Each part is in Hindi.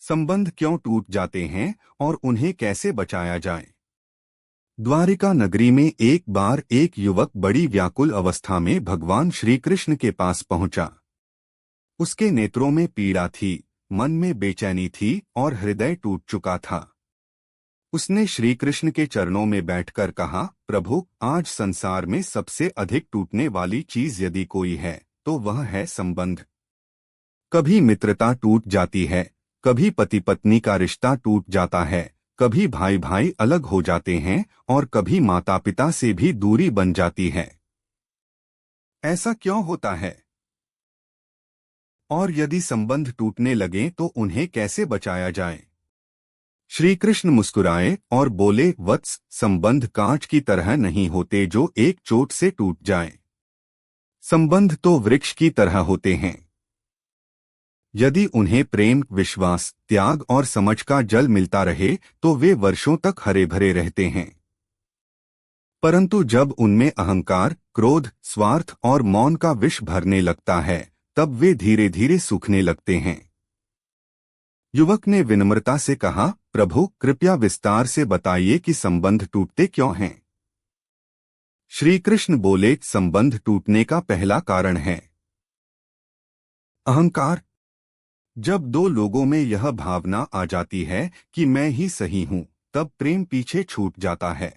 संबंध क्यों टूट जाते हैं और उन्हें कैसे बचाया जाए। द्वारिका नगरी में एक बार एक युवक बड़ी व्याकुल अवस्था में भगवान श्री कृष्ण के पास पहुंचा। उसके नेत्रों में पीड़ा थी, मन में बेचैनी थी और हृदय टूट चुका था। उसने श्री कृष्ण के चरणों में बैठकर कहा, प्रभु, आज संसार में सबसे अधिक टूटने वाली चीज यदि कोई है तो वह है संबंध। कभी मित्रता टूट जाती है, कभी पति पत्नी का रिश्ता टूट जाता है, कभी भाई भाई अलग हो जाते हैं और कभी माता पिता से भी दूरी बन जाती है। ऐसा क्यों होता है? और यदि संबंध टूटने लगे तो उन्हें कैसे बचाया जाए? श्री कृष्ण मुस्कुराए और बोले, वत्स, संबंध कांच की तरह नहीं होते जो एक चोट से टूट जाए। संबंध तो वृक्ष की तरह होते हैं। यदि उन्हें प्रेम, विश्वास, त्याग और समझ का जल मिलता रहे तो वे वर्षों तक हरे भरे रहते हैं। परंतु जब उनमें अहंकार, क्रोध, स्वार्थ और मौन का विष भरने लगता है तब वे धीरे धीरे सूखने लगते हैं। युवक ने विनम्रता से कहा, प्रभु, कृपया विस्तार से बताइए कि संबंध टूटते क्यों हैं। श्री कृष्ण बोले, संबंध टूटने का पहला कारण है अहंकार। जब दो लोगों में यह भावना आ जाती है कि मैं ही सही हूं, तब प्रेम पीछे छूट जाता है।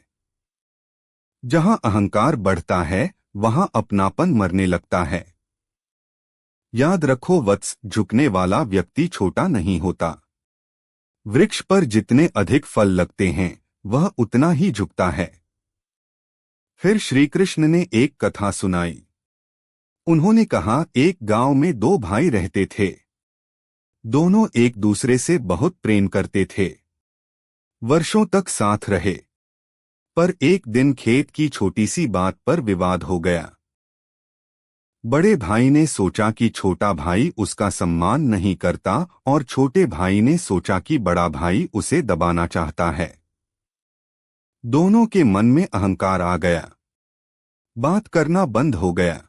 जहां अहंकार बढ़ता है वहां अपनापन मरने लगता है। याद रखो वत्स, झुकने वाला व्यक्ति छोटा नहीं होता। वृक्ष पर जितने अधिक फल लगते हैं वह उतना ही झुकता है। फिर श्री कृष्ण ने एक कथा सुनाई। उन्होंने कहा, एक गांव में दो भाई रहते थे। दोनों एक दूसरे से बहुत प्रेम करते थे। वर्षों तक साथ रहे। पर एक दिन खेत की छोटी सी बात पर विवाद हो गया। बड़े भाई ने सोचा कि छोटा भाई उसका सम्मान नहीं करता और छोटे भाई ने सोचा कि बड़ा भाई उसे दबाना चाहता है। दोनों के मन में अहंकार आ गया। बात करना बंद हो गया।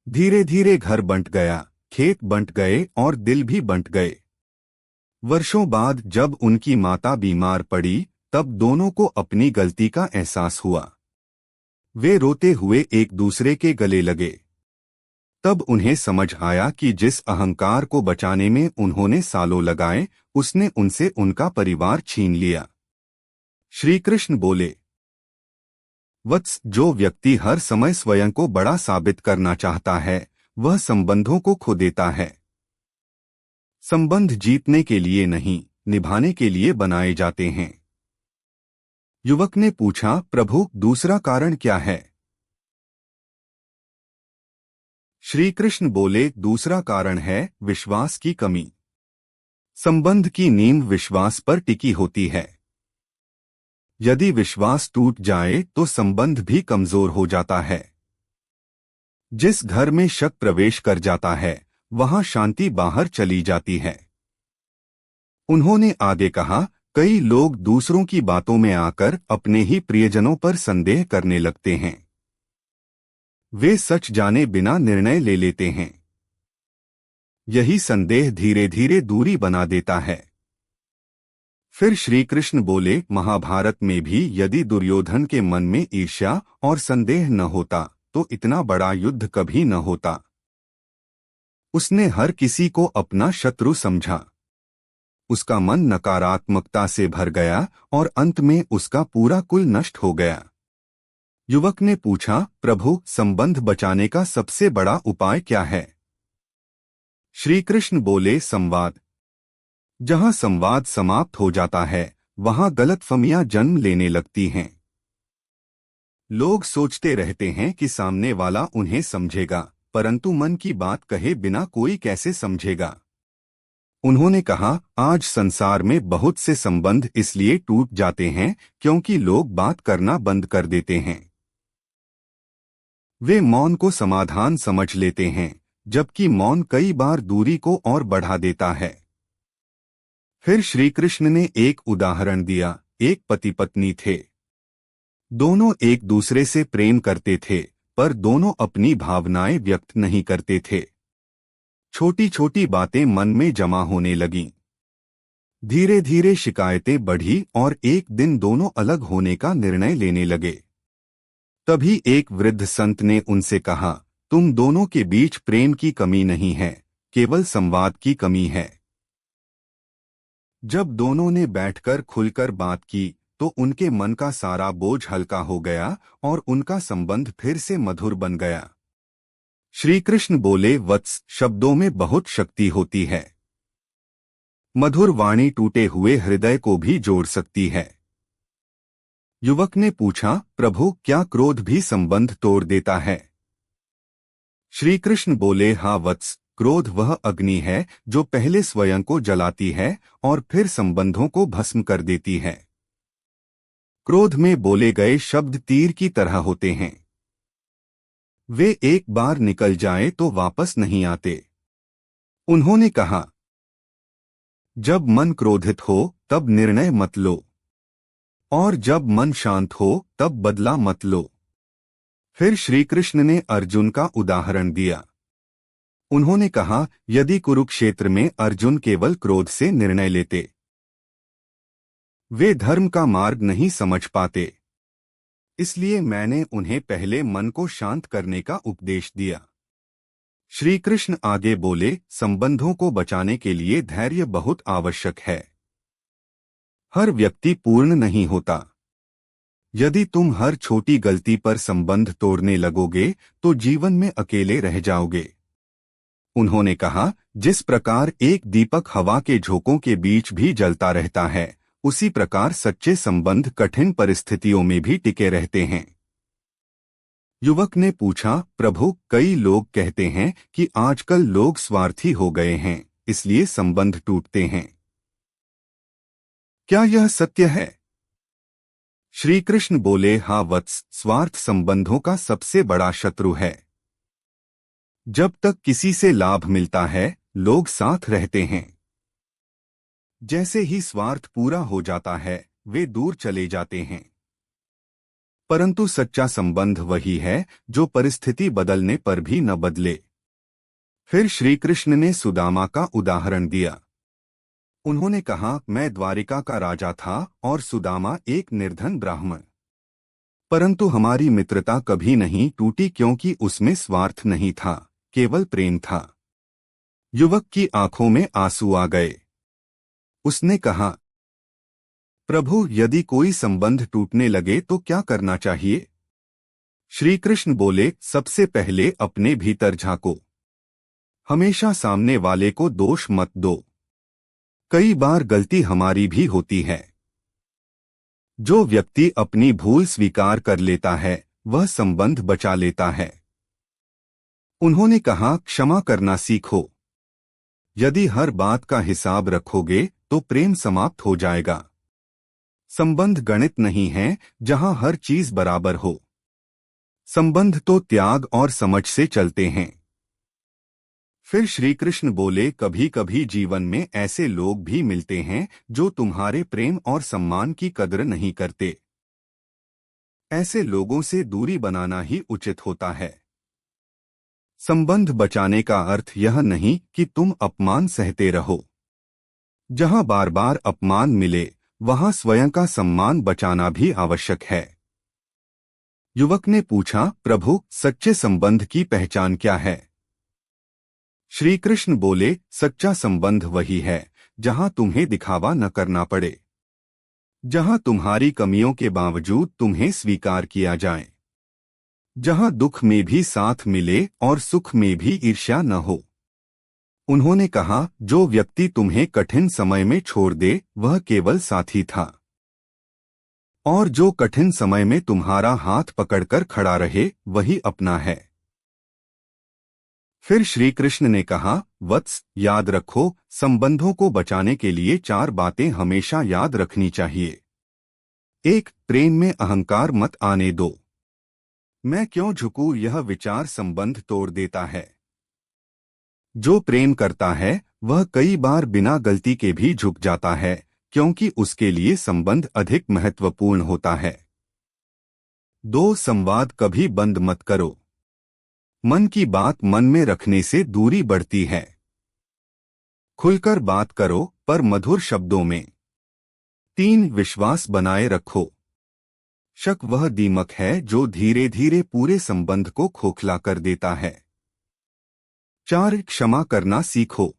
धीरे धीरे घर बंट गया, खेत बंट गए और दिल भी बंट गए। वर्षों बाद जब उनकी माता बीमार पड़ी तब दोनों को अपनी गलती का एहसास हुआ। वे रोते हुए एक दूसरे के गले लगे। तब उन्हें समझ आया कि जिस अहंकार को बचाने में उन्होंने सालों लगाए, उसने उनसे उनका परिवार छीन लिया। श्री कृष्ण बोले, वत्स, जो व्यक्ति हर समय स्वयं को बड़ा साबित करना चाहता है वह संबंधों को खो देता है। संबंध जीतने के लिए नहीं, निभाने के लिए बनाए जाते हैं। युवक ने पूछा, प्रभु, दूसरा कारण क्या है? श्री कृष्ण बोले, दूसरा कारण है विश्वास की कमी। संबंध की नींव विश्वास पर टिकी होती है। यदि विश्वास टूट जाए तो संबंध भी कमजोर हो जाता है। जिस घर में शक प्रवेश कर जाता है वहां शांति बाहर चली जाती है। उन्होंने आगे कहा, कई लोग दूसरों की बातों में आकर अपने ही प्रियजनों पर संदेह करने लगते हैं। वे सच जाने बिना निर्णय ले लेते हैं। यही संदेह धीरे धीरे दूरी बना देता है। फिर श्री कृष्ण बोले, महाभारत में भी यदि दुर्योधन के मन में ईर्ष्या और संदेह न होता तो इतना बड़ा युद्ध कभी न होता। उसने हर किसी को अपना शत्रु समझा। उसका मन नकारात्मकता से भर गया और अंत में उसका पूरा कुल नष्ट हो गया। युवक ने पूछा, प्रभु, संबंध बचाने का सबसे बड़ा उपाय क्या है? श्री कृष्ण बोले, संवाद। जहां संवाद समाप्त हो जाता है वहां गलतफहमियां जन्म लेने लगती हैं। लोग सोचते रहते हैं कि सामने वाला उन्हें समझेगा, परंतु मन की बात कहे बिना कोई कैसे समझेगा। उन्होंने कहा, आज संसार में बहुत से संबंध इसलिए टूट जाते हैं क्योंकि लोग बात करना बंद कर देते हैं। वे मौन को समाधान समझ लेते हैं, जबकि मौन कई बार दूरी को और बढ़ा देता है। फिर श्री कृष्ण ने एक उदाहरण दिया। एक पति पत्नी थे। दोनों एक दूसरे से प्रेम करते थे, पर दोनों अपनी भावनाएं व्यक्त नहीं करते थे। छोटी छोटी बातें मन में जमा होने लगीं। धीरे धीरे शिकायतें बढ़ी और एक दिन दोनों अलग होने का निर्णय लेने लगे। तभी एक वृद्ध संत ने उनसे कहा, तुम दोनों के बीच प्रेम की कमी नहीं है, केवल संवाद की कमी है। जब दोनों ने बैठकर खुलकर बात की तो उनके मन का सारा बोझ हल्का हो गया और उनका संबंध फिर से मधुर बन गया। श्री कृष्ण बोले, वत्स, शब्दों में बहुत शक्ति होती है। मधुर वाणी टूटे हुए हृदय को भी जोड़ सकती है। युवक ने पूछा, प्रभु, क्या क्रोध भी संबंध तोड़ देता है? श्री कृष्ण बोले, हाँ वत्स, क्रोध वह अग्नि है जो पहले स्वयं को जलाती है और फिर संबंधों को भस्म कर देती है। क्रोध में बोले गए शब्द तीर की तरह होते हैं। वे एक बार निकल जाएं तो वापस नहीं आते। उन्होंने कहा, जब मन क्रोधित हो तब निर्णय मत लो, और जब मन शांत हो तब बदला मत लो। फिर श्री कृष्ण ने अर्जुन का उदाहरण दिया। उन्होंने कहा, यदि कुरुक्षेत्र में अर्जुन केवल क्रोध से निर्णय लेते, वे धर्म का मार्ग नहीं समझ पाते। इसलिए मैंने उन्हें पहले मन को शांत करने का उपदेश दिया। श्री कृष्ण आगे बोले, संबंधों को बचाने के लिए धैर्य बहुत आवश्यक है। हर व्यक्ति पूर्ण नहीं होता। यदि तुम हर छोटी गलती पर संबंध तोड़ने लगोगे तो जीवन में अकेले रह जाओगे। उन्होंने कहा, जिस प्रकार एक दीपक हवा के झोंकों के बीच भी जलता रहता है, उसी प्रकार सच्चे संबंध कठिन परिस्थितियों में भी टिके रहते हैं। युवक ने पूछा, प्रभु, कई लोग कहते हैं कि आजकल लोग स्वार्थी हो गए हैं, इसलिए संबंध टूटते हैं। क्या यह सत्य है? श्री कृष्ण बोले, हाँ वत्स, स्वार्थ संबंधों का सबसे बड़ा शत्रु है। जब तक किसी से लाभ मिलता है, लोग साथ रहते हैं। जैसे ही स्वार्थ पूरा हो जाता है, वे दूर चले जाते हैं। परंतु सच्चा संबंध वही है जो परिस्थिति बदलने पर भी न बदले। फिर श्री कृष्ण ने सुदामा का उदाहरण दिया। उन्होंने कहा, मैं द्वारिका का राजा था और सुदामा एक निर्धन ब्राह्मण। परंतु हमारी मित्रता कभी नहीं टूटी क्योंकि उसमें स्वार्थ नहीं था, केवल प्रेम था। युवक की आंखों में आंसू आ गए। उसने कहा, प्रभु, यदि कोई संबंध टूटने लगे तो क्या करना चाहिए? श्री कृष्ण बोले, सबसे पहले अपने भीतर झांको। हमेशा सामने वाले को दोष मत दो। कई बार गलती हमारी भी होती है। जो व्यक्ति अपनी भूल स्वीकार कर लेता है, वह संबंध बचा लेता है। उन्होंने कहा, क्षमा करना सीखो। यदि हर बात का हिसाब रखोगे तो प्रेम समाप्त हो जाएगा। संबंध गणित नहीं है जहां हर चीज बराबर हो। संबंध तो त्याग और समझ से चलते हैं। फिर श्री कृष्ण बोले, कभी कभी जीवन में ऐसे लोग भी मिलते हैं जो तुम्हारे प्रेम और सम्मान की कदर नहीं करते। ऐसे लोगों से दूरी बनाना ही उचित होता है। संबंध बचाने का अर्थ यह नहीं कि तुम अपमान सहते रहो। जहां बार बार अपमान मिले, वहां स्वयं का सम्मान बचाना भी आवश्यक है। युवक ने पूछा, प्रभु, सच्चे संबंध की पहचान क्या है? श्री कृष्ण बोले, सच्चा संबंध वही है जहां तुम्हें दिखावा न करना पड़े, जहां तुम्हारी कमियों के बावजूद तुम्हें स्वीकार किया जाए, जहां दुख में भी साथ मिले और सुख में भी ईर्ष्या न हो। उन्होंने कहा, जो व्यक्ति तुम्हें कठिन समय में छोड़ दे वह केवल साथी था, और जो कठिन समय में तुम्हारा हाथ पकड़कर खड़ा रहे वही अपना है। फिर श्री कृष्ण ने कहा, वत्स, याद रखो, संबंधों को बचाने के लिए 4 बातें हमेशा याद रखनी चाहिए। 1. प्रेम में अहंकार मत आने दो। मैं क्यों झुकूं, यह विचार संबंध तोड़ देता है। जो प्रेम करता है वह कई बार बिना गलती के भी झुक जाता है, क्योंकि उसके लिए संबंध अधिक महत्वपूर्ण होता है। 2. संवाद कभी बंद मत करो। मन की बात मन में रखने से दूरी बढ़ती है। खुलकर बात करो पर मधुर शब्दों में। 3. विश्वास बनाए रखो। शक वह दीमक है जो धीरे धीरे पूरे संबंध को खोखला कर देता है। 4. क्षमा करना सीखो।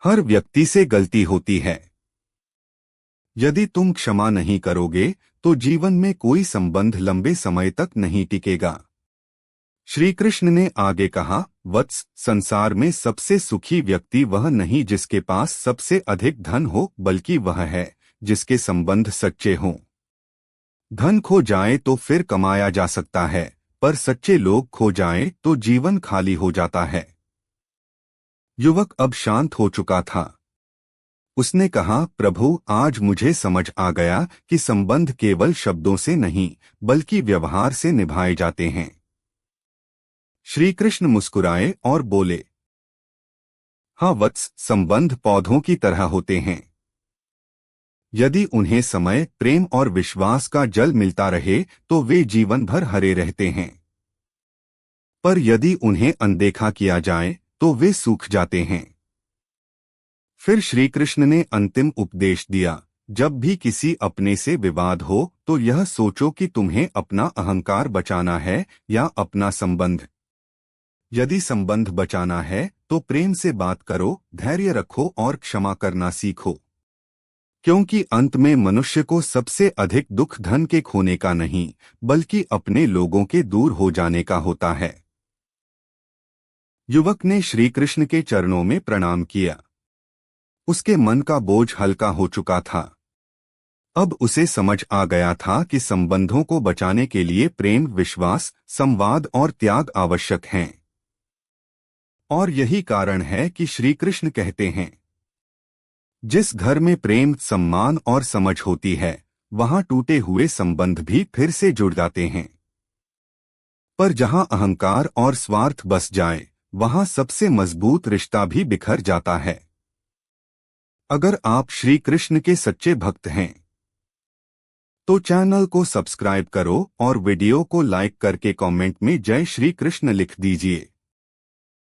हर व्यक्ति से गलती होती है। यदि तुम क्षमा नहीं करोगे तो जीवन में कोई संबंध लंबे समय तक नहीं टिकेगा। श्री कृष्ण ने आगे कहा, वत्स, संसार में सबसे सुखी व्यक्ति वह नहीं जिसके पास सबसे अधिक धन हो, बल्कि वह है जिसके संबंध सच्चे हों। धन खो जाए तो फिर कमाया जा सकता है, पर सच्चे लोग खो जाएं तो जीवन खाली हो जाता है। युवक अब शांत हो चुका था। उसने कहा, प्रभु, आज मुझे समझ आ गया कि संबंध केवल शब्दों से नहीं बल्कि व्यवहार से निभाए जाते हैं। श्री कृष्ण मुस्कुराए और बोले, हाँ वत्स, संबंध पौधों की तरह होते हैं। यदि उन्हें समय, प्रेम और विश्वास का जल मिलता रहे तो वे जीवन भर हरे रहते हैं। पर यदि उन्हें अनदेखा किया जाए तो वे सूख जाते हैं। फिर श्री कृष्ण ने अंतिम उपदेश दिया, जब भी किसी अपने से विवाद हो तो यह सोचो कि तुम्हें अपना अहंकार बचाना है या अपना संबंध। यदि संबंध बचाना है तो प्रेम से बात करो, धैर्य रखो और क्षमा करना सीखो। क्योंकि अंत में मनुष्य को सबसे अधिक दुख धन के खोने का नहीं बल्कि अपने लोगों के दूर हो जाने का होता है। युवक ने श्री कृष्ण के चरणों में प्रणाम किया। उसके मन का बोझ हल्का हो चुका था। अब उसे समझ आ गया था कि संबंधों को बचाने के लिए प्रेम, विश्वास, संवाद और त्याग आवश्यक हैं। और यही कारण है कि श्री कृष्ण कहते हैं, जिस घर में प्रेम, सम्मान और समझ होती है वहां टूटे हुए संबंध भी फिर से जुड़ जाते हैं। पर जहां अहंकार और स्वार्थ बस जाए वहां सबसे मजबूत रिश्ता भी बिखर जाता है। अगर आप श्री कृष्ण के सच्चे भक्त हैं तो चैनल को सब्सक्राइब करो और वीडियो को लाइक करके कमेंट में जय श्री कृष्ण लिख दीजिए।